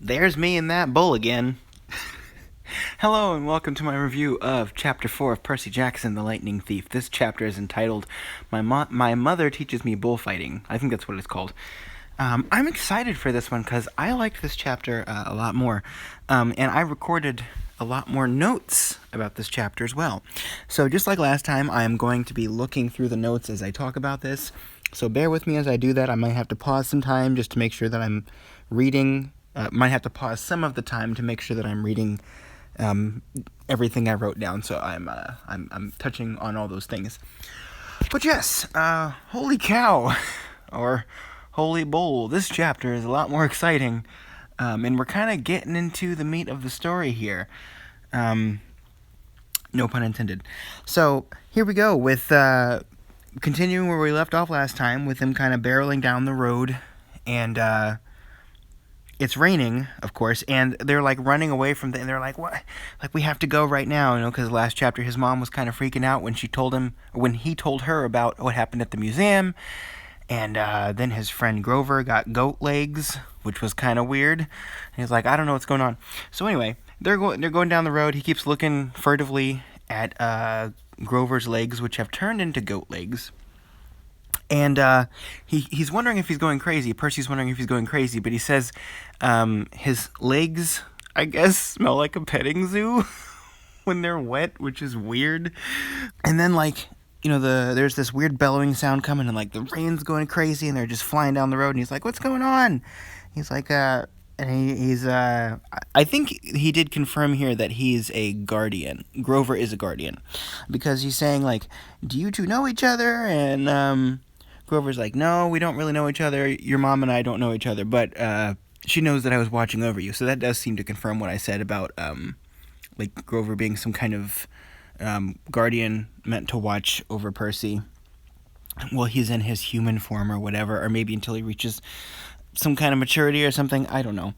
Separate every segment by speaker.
Speaker 1: There's me and that bull again. Hello and welcome to my review of Chapter 4 of Percy Jackson, the Lightning Thief. This chapter is entitled My Mother Teaches Me Bullfighting. I think that's what it's called. I'm excited for this one because I liked this chapter a lot more. And I recorded a lot more notes about this chapter as well. So just like last time, I am going to be looking through the notes as I talk about this. So bear with me as I do that. I might have to pause some time just to make sure that I'm reading. Might have to pause some of the time to make sure that I'm reading everything I wrote down. So I'm touching on all those things. But yes, holy cow, or holy bull, this chapter is a lot more exciting, and we're kind of getting into the meat of the story here. No pun intended. So here we go with continuing where we left off last time, with him kind of barreling down the road, and it's raining, of course, and they're like running away from and they're like, what? Like, we have to go right now, because last chapter his mom was kind of freaking out when he told her about what happened at the museum, and then his friend Grover got goat legs, which was kind of weird. And he's like, I don't know what's going on. So anyway, they're going down the road. He keeps looking furtively at Grover's legs, which have turned into goat legs. And he's wondering if he's going crazy. Percy's wondering if he's going crazy, but he says his legs, I guess, smell like a petting zoo when they're wet, which is weird. And then, there's this weird bellowing sound coming, and the rain's going crazy, and they're just flying down the road. And he's like, "What's going on?" He's like, and he's I think he did confirm here that he's a guardian. Grover is a guardian, because he's saying, do you two know each other? And Grover's like, no, we don't really know each other. Your mom and I don't know each other, but she knows that I was watching over you. So that does seem to confirm what I said about Grover being some kind of guardian meant to watch over Percy while he's in his human form or whatever, or maybe until he reaches some kind of maturity or something. I don't know.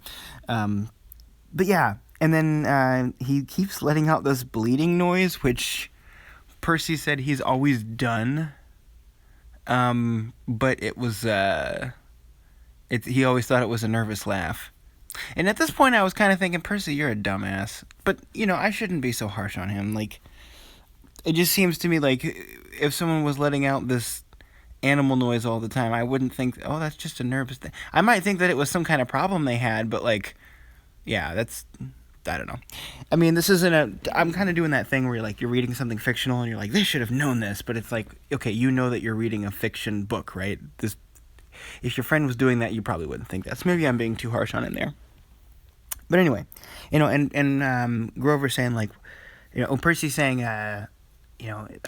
Speaker 1: But yeah, and then he keeps letting out this bleeding noise, which Percy said he's always done. But it was, he always thought it was a nervous laugh. And at this point I was kind of thinking, Percy, you're a dumbass. But, I shouldn't be so harsh on him. It just seems to me if someone was letting out this animal noise all the time, I wouldn't think, oh, that's just a nervous thing. I might think that it was some kind of problem they had, but yeah, that's, I don't know. I mean, this isn't I'm kind of doing that thing where you're reading something fictional and you're like, they should have known this, but it's okay, you know that you're reading a fiction book, right? If your friend was doing that, you probably wouldn't think that. So maybe I'm being too harsh on him there. But anyway, and Grover's saying Percy's saying, I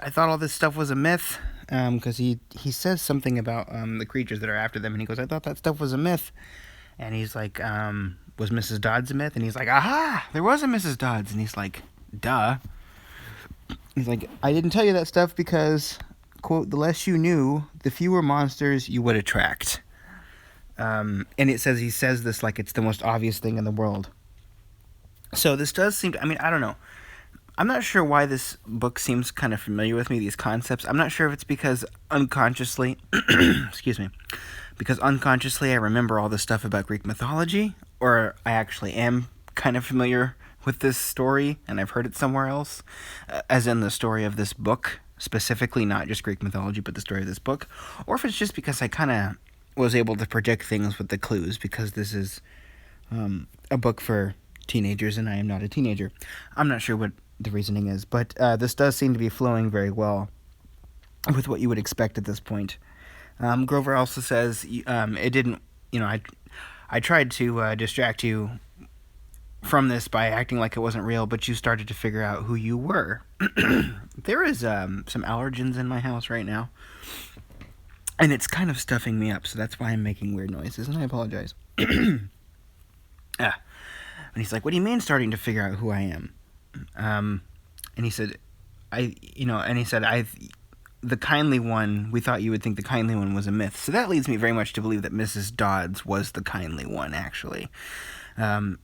Speaker 1: thought all this stuff was a myth, because he says something about the creatures that are after them, and he goes, I thought that stuff was a myth. And he's like, was Mrs. Dodds a myth? And he's like, aha, there was a Mrs. Dodds. And he's like, duh. He's like, I didn't tell you that stuff because, quote, the less you knew, the fewer monsters you would attract. And he says this like it's the most obvious thing in the world. So this does seem to, I don't know. I'm not sure why this book seems kind of familiar with me, these concepts. I'm not sure if it's because unconsciously, excuse me, because unconsciously I remember all this stuff about Greek mythology, or I actually am kind of familiar with this story and I've heard it somewhere else, as in the story of this book, specifically not just Greek mythology, but the story of this book, or if it's just because I kind of was able to predict things with the clues, because this is a book for teenagers and I am not a teenager. I'm not sure what the reasoning is, but this does seem to be flowing very well with what you would expect at this point. Grover also says, it didn't, I tried to distract you from this by acting like it wasn't real, but you started to figure out who you were. There is some allergens in my house right now, and it's kind of stuffing me up, so that's why I'm making weird noises, and I apologize. And he's like, what do you mean starting to figure out who I am? And he said, the kindly one, we thought you would think the kindly one was a myth. So that leads me very much to believe that Mrs. Dodds was the kindly one, actually. And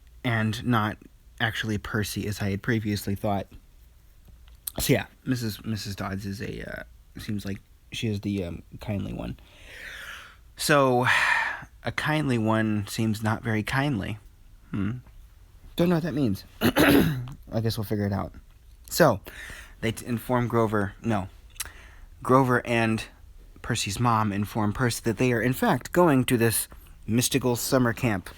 Speaker 1: not actually Percy, as I had previously thought. So yeah, Mrs. Dodds is seems like she is the kindly one. So a kindly one seems not very kindly. Don't know what that means. I guess we'll figure it out. So, they inform Grover and Percy's mom inform Percy that they are in fact going to this mystical summer camp,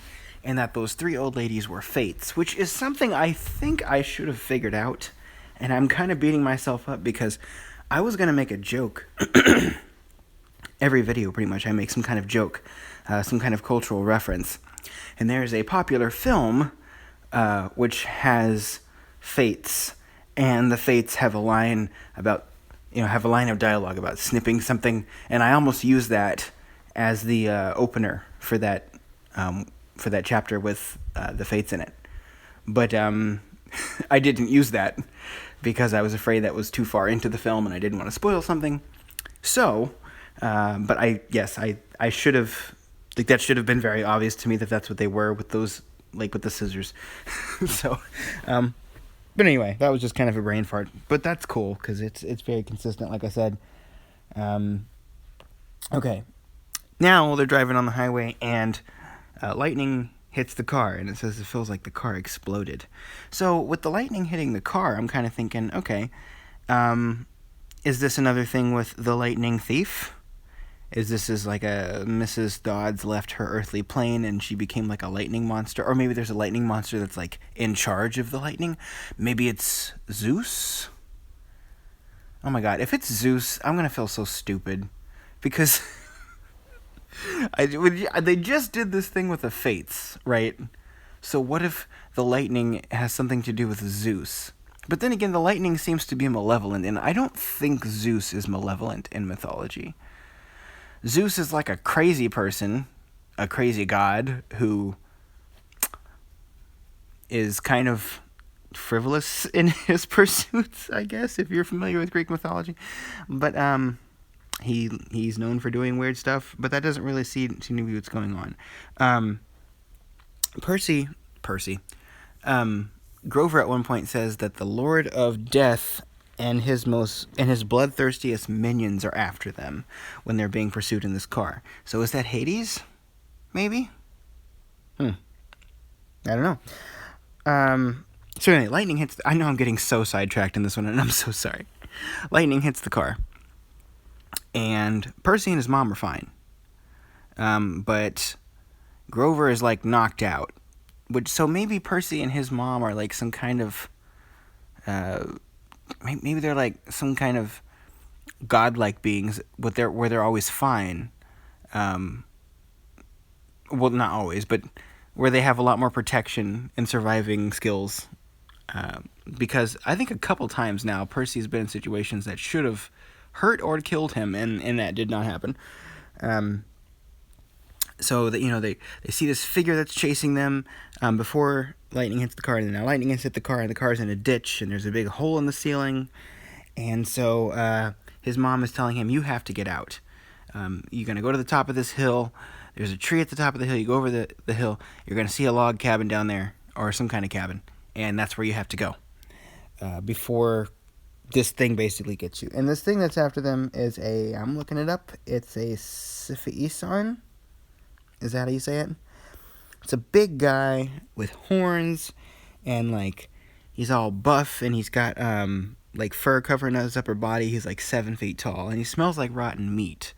Speaker 1: and that those 3 old ladies were fates, which is something I think I should have figured out, and I'm kind of beating myself up because I was going to make a joke. Every video, pretty much, I make some kind of joke, some kind of cultural reference, and there's a popular film which has fates, and the fates have a line about, have a line of dialogue about snipping something, and I almost used that as the opener for that chapter with the fates in it. But I didn't use that because I was afraid that was too far into the film and I didn't want to spoil something. So, but I should have, that should have been very obvious to me that that's what they were with those, with the scissors. So, but anyway, that was just kind of a brain fart. But that's cool because it's very consistent, like I said. Okay, now they're driving on the highway and lightning hits the car, and it says it feels like the car exploded. So with the lightning hitting the car, I'm kind of thinking, okay, is this another thing with the lightning thief? Is this like a Mrs. Dodds left her earthly plane and she became like a lightning monster? Or maybe there's a lightning monster that's like in charge of the lightning? Maybe it's Zeus? Oh my god, if it's Zeus, I'm going to feel so stupid. Because they just did this thing with the fates, right? So what if the lightning has something to do with Zeus? But then again, the lightning seems to be malevolent, and I don't think Zeus is malevolent in mythology. Zeus is like a crazy person, a crazy god who is kind of frivolous in his pursuits, I guess, if you're familiar with Greek mythology. But he's known for doing weird stuff, but that doesn't really seem to be what's going on. Percy, Grover at one point says that the Lord of Death and his bloodthirstiest minions are after them when they're being pursued in this car. So is that Hades? Maybe? I don't know. So anyway, lightning hits... I know I'm getting so sidetracked in this one, and I'm so sorry. Lightning hits the car. And Percy and his mom are fine. But Grover is, knocked out. So maybe Percy and his mom are, some kind of... maybe they're, some kind of godlike beings, where they're always fine. Well, not always, but where they have a lot more protection and surviving skills. Because I think a couple times now, Percy's been in situations that should have hurt or killed him, and that did not happen. So that they see this figure that's chasing them before lightning hits the car, and now lightning has hit the car, and the car's in a ditch, and there's a big hole in the ceiling, and so his mom is telling him, you have to get out. You're going to go to the top of this hill. There's a tree at the top of the hill. You go over the hill. You're going to see a log cabin down there, or some kind of cabin, and that's where you have to go before this thing basically gets you. And this thing that's after them is I'm looking it up, it's a Siphaeson. Is that how you say it? It's a big guy with horns, and he's all buff, and he's got fur covering his upper body. He's 7 feet tall, and he smells like rotten meat,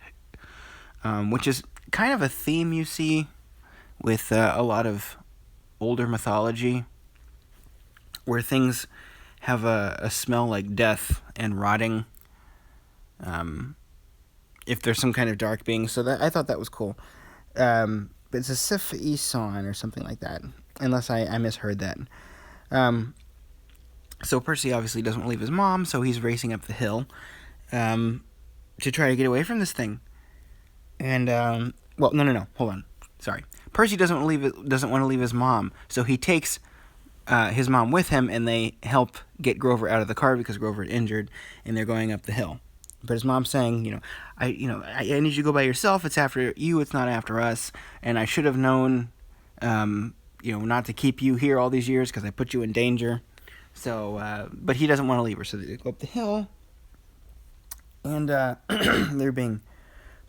Speaker 1: which is kind of a theme you see with a lot of older mythology, where things have a smell like death and rotting, if there's some kind of dark being. So that I thought that was cool. But it's a Siphaeson or something like that, unless I misheard that. So Percy obviously doesn't want to leave his mom, so he's racing up the hill to try to get away from this thing. And no, hold on, sorry. Percy doesn't want to leave his mom, so he takes his mom with him, and they help get Grover out of the car because Grover is injured, and they're going up the hill. But his mom's saying, I need you to go by yourself. It's after you. It's not after us. And I should have known, not to keep you here all these years because I put you in danger. So, but he doesn't want to leave her. So they go up the hill, and they're being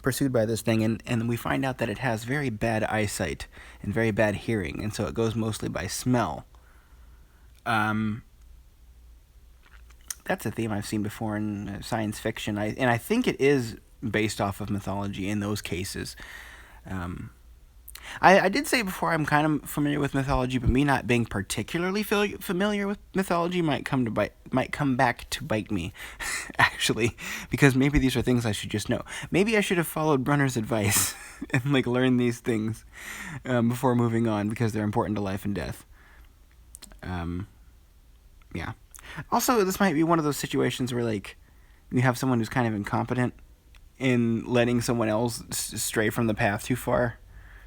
Speaker 1: pursued by this thing, and we find out that it has very bad eyesight and very bad hearing, and so it goes mostly by smell. That's a theme I've seen before in science fiction, and I think it is based off of mythology in those cases. I did say before I'm kind of familiar with mythology, but me not being particularly familiar with mythology might come back to bite me, actually, because maybe these are things I should just know. Maybe I should have followed Brunner's advice and learn these things before moving on, because they're important to life and death. Yeah. Also, this might be one of those situations where you have someone who's kind of incompetent in letting someone else stray from the path too far,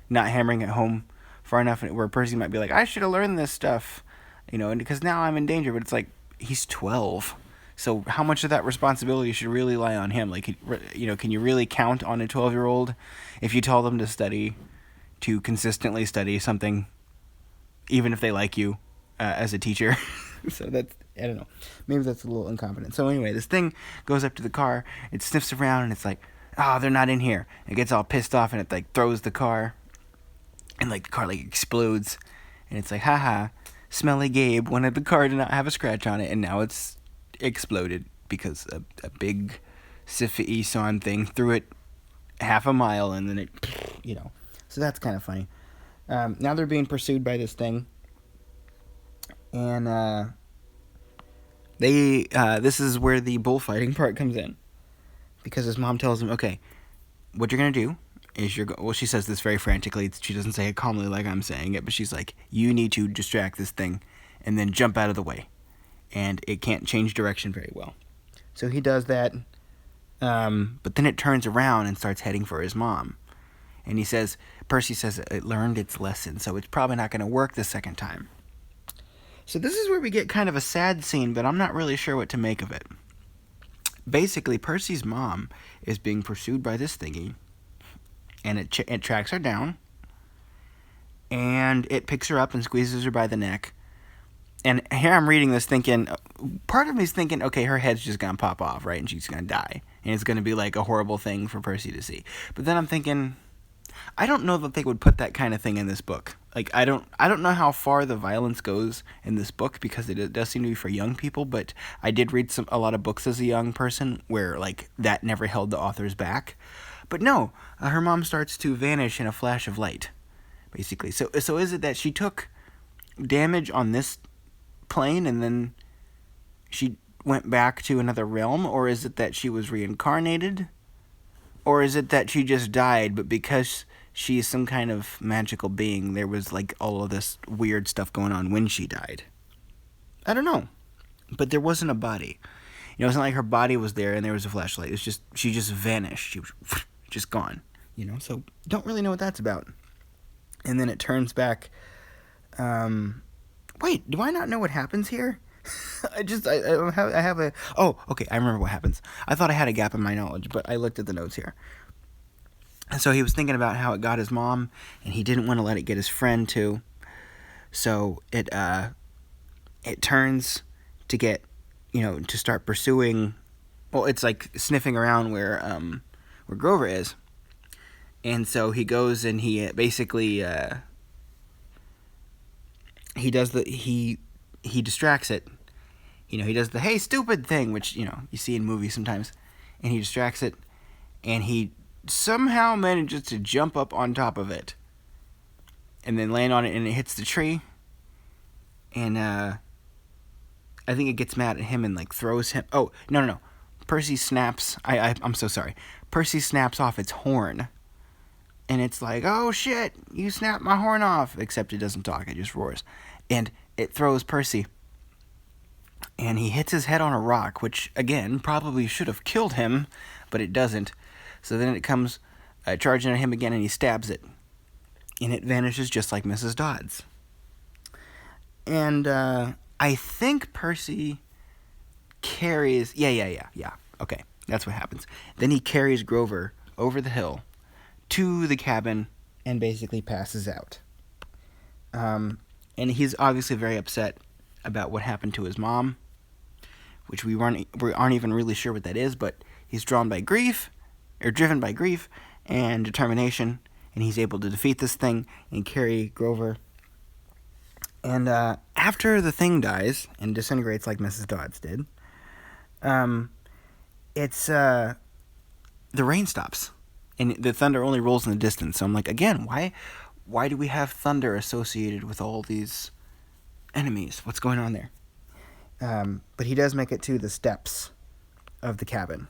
Speaker 1: not hammering it home far enough, where Percy might be like, I should have learned this stuff, and because now I'm in danger. But it's like, he's 12, so how much of that responsibility should really lie on him? Can you really count on a 12-year-old if you tell them to consistently study something, even if they like you as a teacher? So that's, I don't know, maybe that's a little incompetent. So anyway, this thing goes up to the car, it sniffs around, and it's like, oh, they're not in here. It gets all pissed off, and it throws the car, and the car explodes, and it's like, haha, Smelly Gabe wanted the car to not have a scratch on it, and now it's exploded because a big Siffi-Eson thing threw it half a mile, and then it, so that's kind of funny. Now they're being pursued by this thing, and this is where the bullfighting part comes in, because his mom tells him, okay, what you're gonna do is she says this very frantically. She doesn't say it calmly like I'm saying it, but she's like, you need to distract this thing and then jump out of the way, and it can't change direction very well. So he does that, but then it turns around and starts heading for his mom, and Percy says it learned its lesson, so it's probably not going to work the second time. So this is where we get kind of a sad scene, but I'm not really sure what to make of it. Basically, Percy's mom is being pursued by this thingy, and it tracks her down, and it picks her up and squeezes her by the neck. And here I'm reading this thinking, part of me is thinking, okay, her head's just going to pop off, right, and she's going to die, and it's going to be a horrible thing for Percy to see. But then I'm thinking, I don't know that they would put that kind of thing in this book. I don't know how far the violence goes in this book, because it does seem to be for young people, but I did read a lot of books as a young person where that never held the authors back. But no, her mom starts to vanish in a flash of light, basically. So is it that she took damage on this plane and then she went back to another realm, or is it that she was reincarnated, or is it that she just died, but because she's some kind of magical being, there was all of this weird stuff going on when she died? I don't know. But there wasn't a body. It wasn't like her body was there and there was a flashlight. It's just, she just vanished. She was just gone. So don't really know what that's about. And then it turns back. Wait, do I not know what happens here? I have a... Oh, okay, I remember what happens. I thought I had a gap in my knowledge, but I looked at the notes here. And so he was thinking about how it got his mom, and he didn't want to let it get his friend too. So it turns to get, to start pursuing. Well, it's sniffing around where Grover is, and so he goes and he basically he distracts it. He does the "hey stupid" thing, which you see in movies sometimes, and he distracts it, and he somehow manages to jump up on top of it and then land on it, and it hits the tree, and I think it gets mad at him and throws him. Oh, no, Percy snaps. I'm so sorry. Percy snaps off its horn, and it's like, oh shit, you snapped my horn off. Except it doesn't talk, it just roars, and it throws Percy, and he hits his head on a rock, which again probably should have killed him, but it doesn't. So then it comes charging at him again, and he stabs it. And it vanishes just like Mrs. Dodds. And I think Percy carries... Yeah. Okay, that's what happens. Then he carries Grover over the hill to the cabin and basically passes out. And he's obviously very upset about what happened to his mom, which we aren't even really sure what that is, but he's drawn by grief. or driven by grief and determination, and he's able to defeat this thing and carry Grover. And after the thing dies and disintegrates like Mrs. Dodds did, it's the rain stops, and the thunder only rolls in the distance. So I'm like, again, why do we have thunder associated with all these enemies? What's going on there? But he does make it to the steps of the cabin.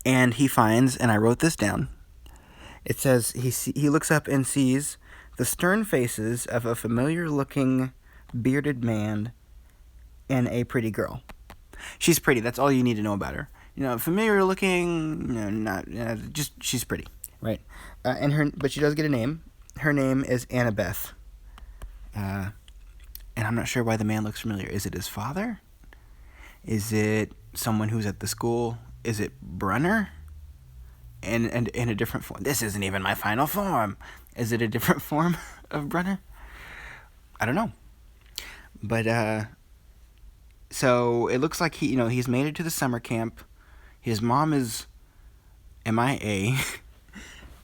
Speaker 1: And he finds, and I wrote this down, it says he looks up and sees the stern faces of a familiar-looking bearded man and a pretty girl. She's pretty. That's all you need to know about her. Familiar-looking, just she's pretty, right? But she does get a name. Her name is Annabeth. And I'm not sure why the man looks familiar. Is it his father? Is it someone who's at the school? Is it Brunner? And in a different form. This isn't even my final form. Is it a different form of Brunner? I don't know. But so it looks like he's made it to the summer camp. His mom is MIA,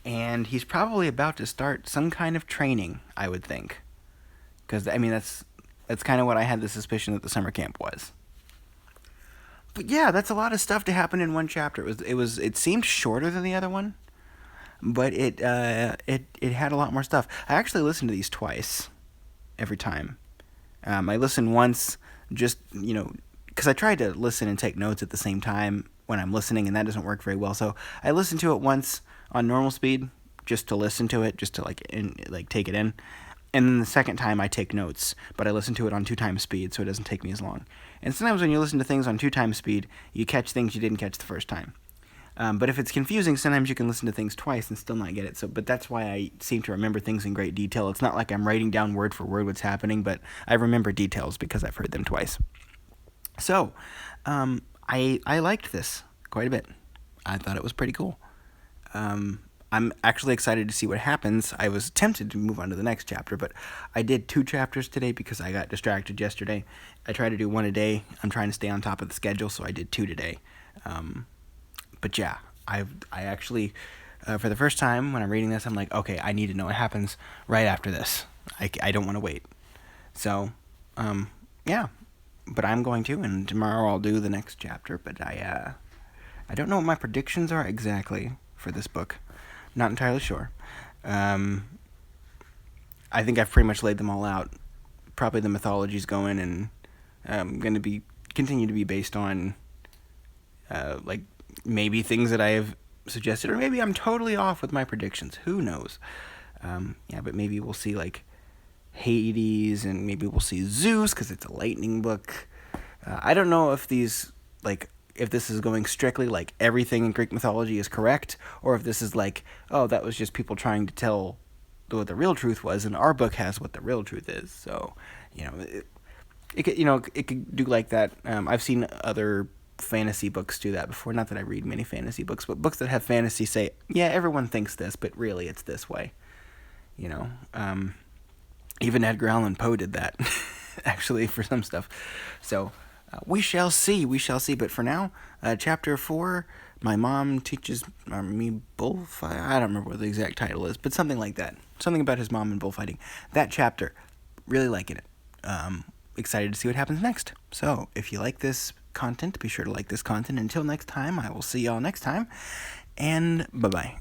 Speaker 1: and he's probably about to start some kind of training, I would think, because that's kind of what I had the suspicion that the summer camp was. But yeah, that's a lot of stuff to happen in one chapter. It seemed shorter than the other one, but it had a lot more stuff. I actually listened to these twice, every time. I listened once, just because I tried to listen and take notes at the same time when I'm listening, and that doesn't work very well. So I listened to it once on normal speed, just to listen to it, just to take it in. And then the second time I take notes, but I listen to it on 2x speed, so it doesn't take me as long. And sometimes when you listen to things on 2x speed, you catch things you didn't catch the first time. But if it's confusing, sometimes you can listen to things twice and still not get it. But that's why I seem to remember things in great detail. It's not like I'm writing down word for word what's happening, but I remember details because I've heard them twice. So, I liked this quite a bit. I thought it was pretty cool. I'm actually excited to see what happens. I was tempted to move on to the next chapter, but I did 2 chapters today because I got distracted yesterday. I try to do 1 a day. I'm trying to stay on top of the schedule, so I did 2 today. But yeah, I actually, for the first time when I'm reading this, I'm like, okay, I need to know what happens right after this. I don't want to wait. So, yeah, but I'm going to, and tomorrow I'll do the next chapter. But I don't know what my predictions are exactly for this book. Not entirely sure. I think I've pretty much laid them all out. Probably the mythology's going, and going to continue to be based on maybe things that I have suggested, or maybe I'm totally off with my predictions. Who knows? But maybe we'll see Hades, and maybe we'll see Zeus because it's a lightning book. I don't know if these if this is going strictly everything in Greek mythology is correct, or if this is that was just people trying to tell what the real truth was, and our book has what the real truth is. So, it could do like that. I've seen other fantasy books do that before. Not that I read many fantasy books, but books that have fantasy say, yeah, everyone thinks this, but really it's this way. Even Edgar Allan Poe did that, actually, for some stuff. So, we shall see. But for now, chapter 4, My Mom Teaches Me Bullfighting. I don't remember what the exact title is, but something like that. Something about his mom and bullfighting. That chapter, really liking it. Excited to see what happens next. So, if you like this content, be sure to like this content. Until next time, I will see y'all next time. And bye-bye.